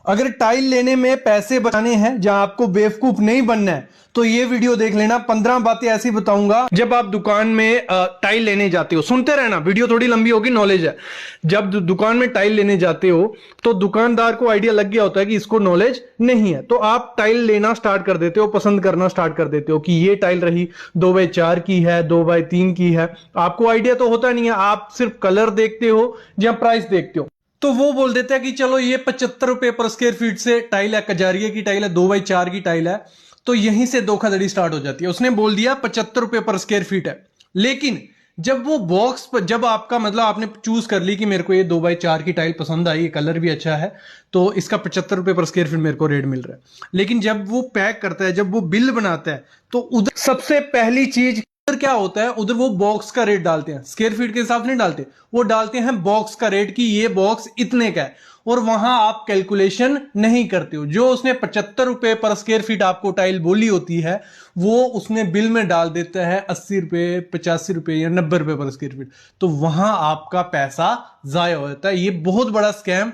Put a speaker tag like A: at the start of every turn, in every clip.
A: अगर टाइल लेने में पैसे बचाने हैं, जहां आपको बेवकूफ नहीं बनना है, तो ये वीडियो देख लेना। 15 बातें ऐसी बताऊंगा जब आप दुकान में टाइल लेने जाते हो। सुनते रहना, वीडियो थोड़ी लंबी होगी, नॉलेज है। जब दुकान में टाइल लेने जाते हो तो दुकानदार को आइडिया लग गया होता है कि इसको नॉलेज नहीं है, तो आप टाइल लेना स्टार्ट कर देते हो, पसंद करना स्टार्ट कर देते हो कि ये टाइल रही 2x4 की है, 2x3 की है। आपको आइडिया तो होता नहीं है, आप सिर्फ कलर देखते हो या प्राइस देखते हो। तो वो बोल देता है कि चलो ये 75 रुपए पर स्क्वायर फीट से टाइल है, कजारिया की टाइल है, 2x4 की टाइल है। तो यहीं से धोखाधड़ी स्टार्ट हो जाती है। उसने बोल दिया 75 रुपए पर स्क्वायर फीट है, लेकिन जब वो बॉक्स पर, जब आपका मतलब आपने चूज कर ली कि मेरे को ये 2x4 की टाइल पसंद आई, कलर भी अच्छा है, तो इसका 75 रुपए पर स्क्वायर फीट मेरे को रेट मिल रहा है। लेकिन जब वो पैक करता है, जब वो बिल बनाता है, तो उधर सबसे पहली चीज उधर क्या होता है, उधर वो बॉक्स का रेट डालते हैं, स्क्वायर फीट के हिसाब से नहीं डालते, वो डालते हैं बॉक्स का रेट कि ये बॉक्स इतने का है। और वहां आप कैलकुलेशन नहीं करते हो, जो उसने 75 रुपए पर स्क्वायर फीट आपको टाइल बोली होती है, वो उसने बिल में डाल देता है 80 रुपए, 85 रुपए या 90 रुपए पर स्क्वायर फीट। तो वहां आपका पैसा जाया हो जाता है। ये बहुत बड़ा स्कैम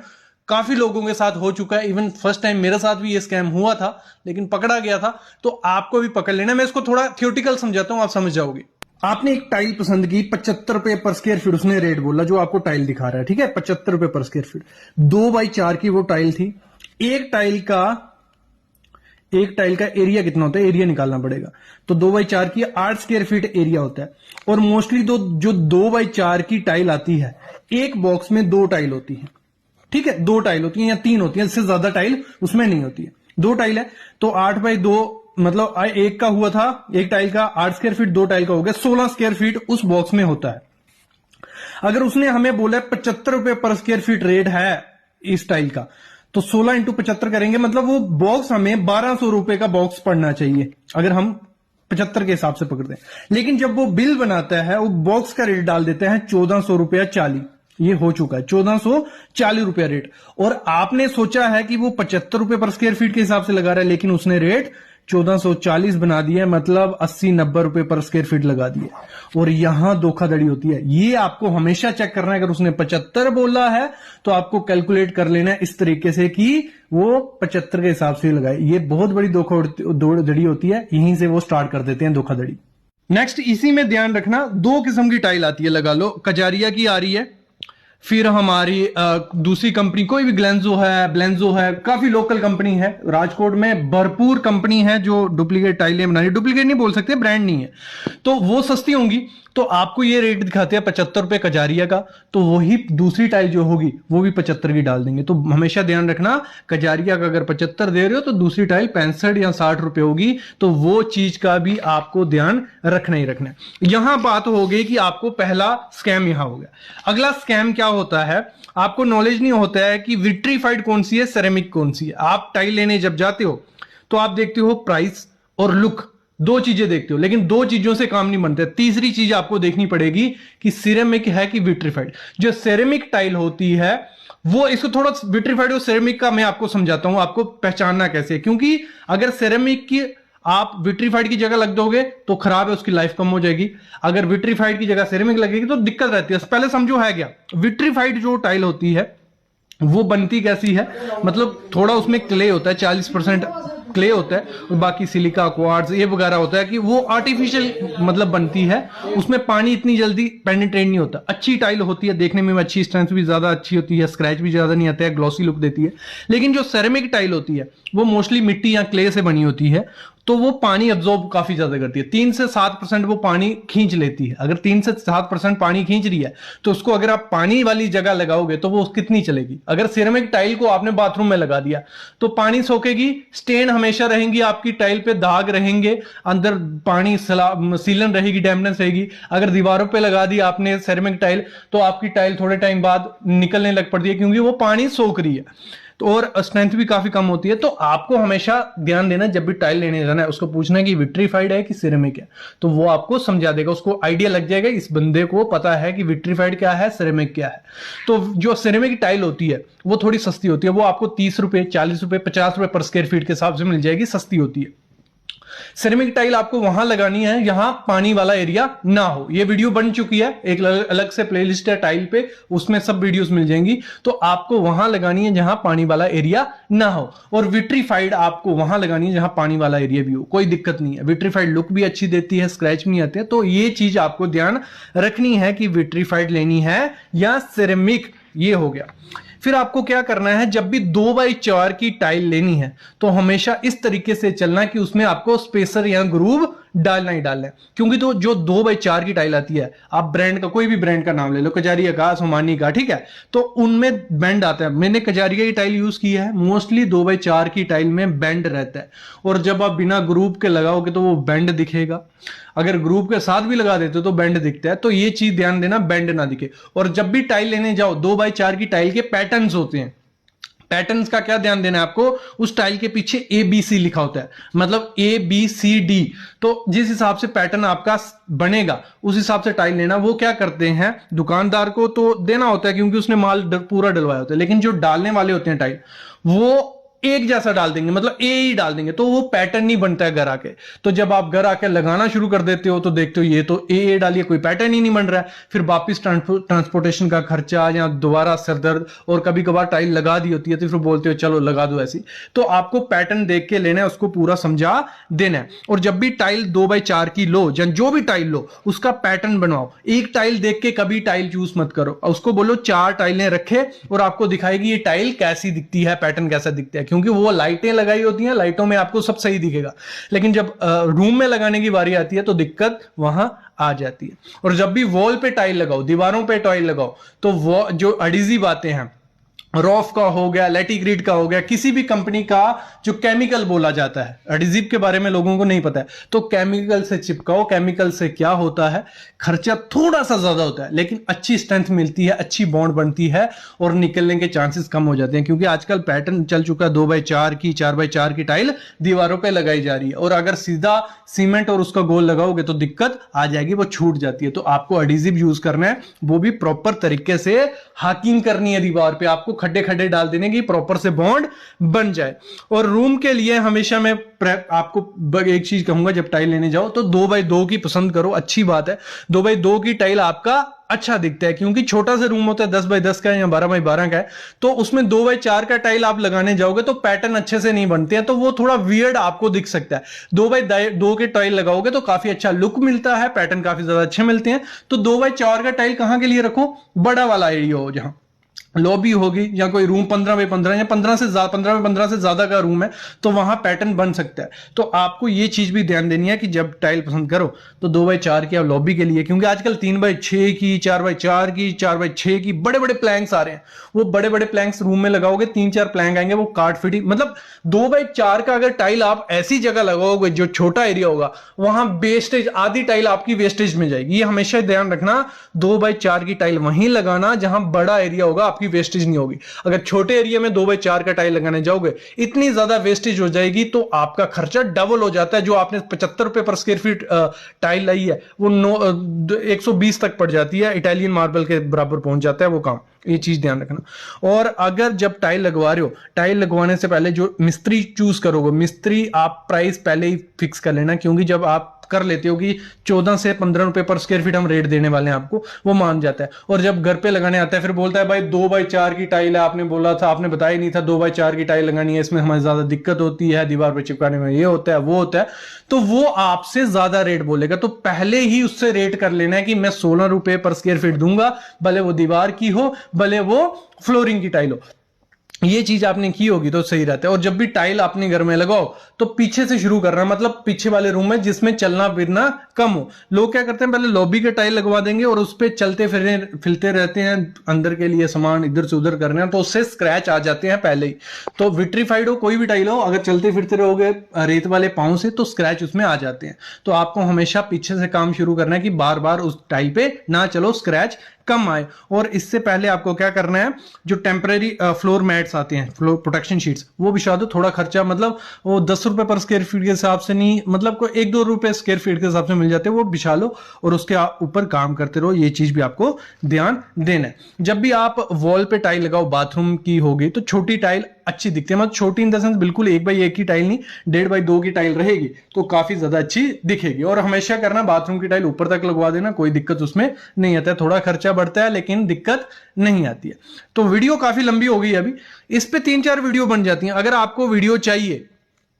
A: काफी लोगों के साथ हो चुका है। इवन फर्स्ट टाइम मेरे साथ भी ये स्कैम हुआ था, लेकिन पकड़ा गया था। तो आपको भी पकड़ लेना। मैं इसको थोड़ा थियोटिकल समझाता हूं, आप समझ जाओगे। आपने एक टाइल पसंद की, 75 रुपए पर स्क्वायर फीट उसने रेट बोला, जो आपको टाइल दिखा रहा है, ठीक है, 75 रुपए पर स्क्वायर फीट। 2x4 की वो टाइल थी। एक टाइल का एरिया कितना होता है, एरिया निकालना पड़ेगा। तो 2x4 की 8 स्क्वायर फीट एरिया होता है। और मोस्टली जो 2x4 की टाइल आती है, एक बॉक्स में 2 टाइल होती है, ठीक है, 2 टाइल होती है या 3 होती है, इससे ज्यादा टाइल उसमें नहीं होती है। 2 टाइल है, तो 8x2 मतलब एक का हुआ था, एक टाइल का 8 स्क्वायर फीट, 2 टाइल का हो गया 16 स्क्वायर फीट उस बॉक्स में होता है। अगर उसने हमें बोला 75 रुपए पर स्क्वायर फीट रेट है इस टाइल का, तो 16 इंटू 75 करेंगे, मतलब वो बॉक्स हमें 1200 रुपए का बॉक्स पड़ना चाहिए, अगर हम 75 के हिसाब से पकड़ते हैं। लेकिन जब वो बिल बनाता है, वो बॉक्स का रेट डाल देते हैं 1400 रुपया 40। ये हो चुका है 1440 रुपया रेट। और आपने सोचा है कि वो 75 रुपए पर स्क्वायर फीट के हिसाब से लगा रहा है, लेकिन उसने रेट 1440 बना दिया, मतलब 80-90 रुपए पर स्क्वायर फीट लगा दिया। और यहां धोखाधड़ी होती है। ये आपको हमेशा चेक करना है। अगर उसने 75 बोला है, तो आपको कैलकुलेट कर लेना है इस तरीके से कि वो 75 के हिसाब से लगाए। ये बहुत बड़ी धोखाधड़ी होती है, यहीं से वो स्टार्ट कर देते हैं धोखाधड़ी। नेक्स्ट, इसी में ध्यान रखना, 2 किस्म की टाइल आती है, लगा लो, कजारिया की आ रही है, फिर हमारी दूसरी कंपनी कोई भी ब्लेंजो है, काफी लोकल कंपनी है। राजकोट में भरपूर कंपनी है जो डुप्लीकेट टाइलें बना रही है। डुप्लीकेट नहीं बोल सकते, ब्रांड नहीं है, तो वो सस्ती होंगी। तो आपको ये रेट दिखाते हैं 75 रुपए कजारिया का, तो वही दूसरी टाइल जो होगी वो भी 75 की डाल देंगे। तो हमेशा ध्यान रखना, कजारिया का अगर 75 दे रहे हो, तो दूसरी टाइल 65 या 60 रुपए होगी। तो वो चीज का भी आपको ध्यान रखना ही रखना है। यहां बात हो गई कि आपको पहला स्कैम यहां हो गया। अगला स्कैम क्या होता है, आपको नॉलेज नहीं होता है कि विट्रीफाइड कौन सी है, सेरेमिक कौन सी है। आप टाइल लेने जब जाते हो, तो आप देखते हो प्राइस और लुक, 2 चीजें देखते हो, लेकिन 2 चीजों से काम नहीं बनता। तीसरी चीज आपको देखनी पड़ेगी कि सिरेमिक है कि विट्रीफाइड। जो सेरेमिक टाइल होती है, वो इसको थोड़ा विट्रीफाइड और सेरेमिक का मैं आपको समझाता हूं, आपको पहचानना कैसे। क्योंकि अगर सेरेमिक की आप विट्रीफाइड की जगह लग दोगे तो खराब है, उसकी लाइफ कम हो जाएगी। अगर विट्रीफाइड की जगह सेरेमिक लगेगी तो दिक्कत रहती है। पहले समझो है क्या। विट्रीफाइड जो टाइल होती है वो बनती कैसी है, मतलब थोड़ा उसमें क्ले होता है, 40% क्ले होता है, और बाकी सिलिका, क्वार्ट्ज ये वगैरह होता है, कि वो आर्टिफिशियल मतलब बनती है। उसमें पानी इतनी जल्दी पेनिट्रेट नहीं होता। अच्छी टाइल होती है, देखने में अच्छी, स्ट्रेंथ भी ज्यादा अच्छी होती है, स्क्रैच भी ज्यादा नहीं आता है, ग्लॉसी लुक देती है। लेकिन जो सेरेमिक टाइल होती है वो मोस्टली मिट्टी या क्ले से बनी होती है, तो वो पानी अब्जॉर्ब काफी ज्यादा करती है। 3 से 7% वो पानी खींच लेती है। अगर 3 से 7% पानी खींच रही है, तो उसको अगर आप पानी वाली जगह लगाओगे तो वो कितनी चलेगी। अगर सिरेमिक टाइल को आपने बाथरूम में लगा दिया, तो पानी सोखेगी, स्टेन हमेशा रहेंगी, आपकी टाइल पे दाग रहेंगे, अंदर पानी सीलन रहेगी, डैम्पनेस रहेगी। अगर दीवारों पे लगा दी आपने सिरेमिक टाइल, तो आपकी टाइल थोड़े टाइम बाद निकलने लग पड़ती है, क्योंकि वो पानी सोख रही है। तो और स्ट्रेंथ भी काफी कम होती है। तो आपको हमेशा ध्यान देना, जब भी टाइल लेने जाना है, उसको पूछना है कि विट्रीफाइड है कि सिरेमिक है, तो वो आपको समझा देगा, उसको आइडिया लग जाएगा, इस बंदे को पता है कि विट्रीफाइड क्या है, सिरेमिक क्या है। तो जो सिरेमिक टाइल होती है वो थोड़ी सस्ती होती है, वो आपको 30 रुपए, 40 रुपए, 50 रुपए पर स्क्वायर फीट के हिसाब से मिल जाएगी, सस्ती होती है। सिरेमिक टाइल आपको वहां लगानी है जहां पानी वाला एरिया ना हो। ये वीडियो बन चुकी है, एक अलग से प्लेलिस्ट है टाइल पे, उसमें सब वीडियोस मिल जाएंगी। तो आपको वहां लगानी है जहां पानी वाला एरिया ना हो, और विट्रीफाइड आपको वहां लगानी है जहां पानी वाला एरिया भी हो, कोई दिक्कत नहीं है। विट्रीफाइड लुक भी अच्छी देती है, स्क्रैच नहीं आते। तो ये चीज आपको ध्यान रखनी है कि विट्रीफाइड लेनी है या सिरेमिक। ये हो गया। फिर आपको क्या करना है, जब भी 2x4 की टाइल लेनी है तो हमेशा इस तरीके से चलना कि उसमें आपको स्पेसर या ग्रूव डालना ही डालना है। क्योंकि तो जो 2x4 की टाइल आती है, आप ब्रांड का कोई भी ब्रांड का नाम ले लो, कजारिया का, सोमानी का, ठीक है, तो उनमें बेंड आता है। मैंने कजारिया की टाइल यूज की है, मोस्टली 2x4 की टाइल में बेंड रहता है, और जब आप बिना ग्रूव के लगाओगे तो वो बेंड दिखेगा। अगर ग्रूव के साथ भी लगा देते हो तो बेंड दिखता है। तो ये चीज ध्यान देना, बेंड ना दिखे। और जब भी टाइल लेने जाओ, 2x4 की टाइल के पैटर्न्स होते हैं, पैटर्न्स का क्या ध्यान देना है आपको, उस टाइल के पीछे ABC लिखा होता है, मतलब ABCD। तो जिस हिसाब से पैटर्न आपका बनेगा उस हिसाब से टाइल लेना। वो क्या करते हैं, दुकानदार को तो देना होता है क्योंकि उसने माल पूरा डलवाया होता है, लेकिन जो डालने वाले होते हैं टाइल, वो एक जैसा डाल देंगे, मतलब ए ही डाल देंगे, तो वो पैटर्न नहीं बनता है घर आके। तो जब आप घर आके लगाना शुरू कर देते हो तो देखते हो ये तो ए डालिए, कोई पैटर्न ही नहीं बन रहा है। फिर वापिस ट्रांसपोर्टेशन का खर्चा या दोबारा सिरदर्द, और कभी कभार टाइल लगा दी होती है तो फिर बोलते हो चलो लगा दो ऐसी। तो आपको पैटर्न देख के लेना है, उसको पूरा समझा देना है। और जब भी टाइल 2x4 की लो, जो भी टाइल लो, उसका पैटर्न बनवाओ। एक टाइल देख के कभी टाइल चूज मत करो, उसको बोलो 4 टाइलें रखे और आपको दिखाएगी ये टाइल कैसी दिखती है, पैटर्न कैसा दिखता है। क्योंकि वो लाइटें लगाई होती हैं, लाइटों में आपको सब सही दिखेगा, लेकिन जब रूम में लगाने की बारी आती है तो दिक्कत वहां आ जाती है। और जब भी वॉल पे टाइल लगाओ, दीवारों पे टाइल लगाओ, तो वो जो एडिसिव आते हैं, रॉफ का हो गया, लेटिग्रिड का हो गया, किसी भी कंपनी का जो केमिकल बोला जाता है, एडिसिव के बारे में लोगों को नहीं पता है, तो केमिकल से चिपकाओ। केमिकल से क्या होता है, खर्चा थोड़ा सा ज्यादा होता है, लेकिन अच्छी स्ट्रेंथ मिलती है, अच्छी बॉन्ड बनती है, और निकलने के चांसेस कम हो जाते हैं। क्योंकि आजकल पैटर्न चल चुका है 2x4 की, 4x4 की टाइल दीवारों पे लगाई जा रही है, और अगर सीधा सीमेंट और उसका गोल लगाओगे तो दिक्कत आ जाएगी, वो छूट जाती है। तो आपको एडिसिव यूज करना है, वो भी प्रॉपर तरीके से हाकिंग करनी है दीवार पे, आपको खड्डे खड्डे डाल देने की प्रॉपर से बॉन्ड बन जाए। और रूम के लिए हमेशा मैं आपको एक चीज कहूंगा, जब टाइल लेने जाओ तो 2x2 की पसंद करो, अच्छी बात है। 2x2 की टाइल आपका अच्छा दिखता है, क्योंकि छोटा सा रूम होता है, 10x10 का या 12x12 का है, तो उसमें 2x4 का टाइल आप लगाने जाओगे तो पैटर्न अच्छे से नहीं बनते हैं, तो वो थोड़ा वियर्ड आपको दिख सकता है। 2x2 के टाइल लगाओगे तो काफी अच्छा लुक मिलता है, पैटर्न काफी ज्यादा अच्छे मिलते हैं। तो 2x4 का टाइल कहां के लिए रखो, बड़ा वाला एरिया हो, जहां लॉबी होगी या कोई रूम 15x15 या 15x15 से ज्यादा का रूम है, तो वहां पैटर्न बन सकता है। तो आपको ये चीज भी ध्यान देनी है कि जब टाइल पसंद करो तो 2x4 की लॉबी के लिए, क्योंकि आजकल 3x6 की, 4x4 की, 4x6 की बड़े बड़े प्लैंक्स आ रहे हैं। वो बड़े बड़े प्लैंक्स रूम में लगाओगे, 3-4 प्लैंक आएंगे, वो काट फिटिंग, मतलब 2x4 का अगर टाइल आप ऐसी जगह लगाओगे जो छोटा एरिया होगा, वहां वेस्टेज, आधी टाइल आपकी वेस्टेज में जाएगी। ये हमेशा ध्यान रखना, 2x4 की टाइल वहीं लगाना जहां बड़ा एरिया होगा, आपकी वेस्टेज नहीं होगी। अगर छोटे एरिया में 2x4 का टाइल लगाने जाओगे, इतनी ज्यादा वेस्टेज हो जाएगी, तो आपका खर्चा डबल हो जाता है। जो आपने 75 रुपए पर स्क्वायर फीट टाइल लाई है, वो 120 तक पड़ जाती है, इटालियन मार्बल के बराबर पहुंच जाता है वो काम। ये चीज ध्यान रखना। और अगर जब टाइल लगवा रहे हो, टाइल लगवाने से पहले जो मिस्त्री चूज करोगे, मिस्त्री आप प्राइस पहले ही फिक्स कर लेना, क्योंकि जब आप कर लेते हो कि 14 से 15 रुपए पर स्क्वायर फीट हम रेट देने वाले हैं आपको, वो मान जाता है। और जब घर पे लगाने आता है फिर बोलता है भाई 2x4 की टाइल है, आपने बोला था, आपने बताया नहीं था 2x4 की टाइल लगानी है, इसमें हमारी ज्यादा दिक्कत होती है, दीवार पे चिपकाने में ये होता है वो होता है, तो वो आपसे ज्यादा रेट बोलेगा। तो पहले ही उससे रेट कर लेना है कि मैं 16 रुपए पर स्क्वायर फीट दूंगा, भले वो दीवार की हो, भले वो फ्लोरिंग की टाइल हो। ये चीज आपने की होगी तो सही रहता है। और जब भी टाइल अपने घर में लगाओ तो पीछे से शुरू करना, मतलब पीछे वाले रूम में जिसमें चलना फिरना कम हो। लोग क्या करते हैं, पहले लॉबी के टाइल लगवा देंगे और उस पर चलते फिरते रहते हैं, अंदर के लिए सामान इधर से उधर करना है, तो उससे स्क्रैच आ जाते हैं पहले ही। तो विट्रीफाइड हो कोई भी टाइल हो, अगर चलते फिरते रहोगे रेत वाले पांव से तो स्क्रैच उसमें आ जाते हैं। तो आपको हमेशा पीछे से काम शुरू करना है कि बार बार उस टाइल पे ना चलो, स्क्रैच कम आए। और इससे पहले आपको क्या करना है, जो टेम्परेरी फ्लोर मैट्स आते हैं, फ्लोर प्रोटेक्शन शीट्स, वो बिछा दो। थोड़ा खर्चा, मतलब वो 10 रुपए पर स्क्वायर फीट के हिसाब से नहीं, मतलब कोई 1-2 रुपए स्क्वायर फीट के हिसाब से मिल जाते हैं, वो बिछा लो और उसके ऊपर काम करते रहो। ये चीज भी आपको ध्यान देना है। जब भी आप वॉल पे टाइल लगाओ, बाथरूम की होगी तो छोटी टाइल अच्छी दिखती है, मतलब छोटी इन द सेंस बिल्कुल 1x1 की टाइल नहीं, 1.5x2 की टाइल रहेगी तो काफी ज्यादा अच्छी दिखेगी। और हमेशा करना बाथरूम की टाइल ऊपर तक लगवा देना, कोई दिक्कत उसमें नहीं आता है, थोड़ा खर्चा बढ़ता है लेकिन दिक्कत नहीं आती है। तो वीडियो काफी लंबी हो गई अभी, इस पे 3-4 वीडियो बन जाती हैं। अगर आपको वीडियो चाहिए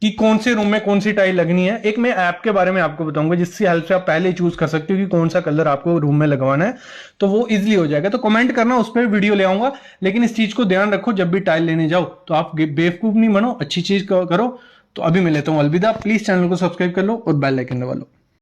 A: कि कौन से रूम में कौन सी टाइल लगनी है, एक मैं ऐप के बारे में आपको बताऊंगा जिसकी हेल्प से आप पहले ही चूज कर सकते हो कि कौन सा कलर आपको रूम में लगवाना है, तो वो इजीली हो जाएगा। तो कमेंट करना, उस पर वीडियो ले आऊंगा। लेकिन इस चीज को ध्यान रखो, जब भी टाइल लेने जाओ तो आप बेवकूफ नहीं बनो, अच्छी चीज करो। तो अभी मैं लेता हूं अलविदा। प्लीज चैनल को सब्सक्राइब कर लो और बेल आइकन दबा लो।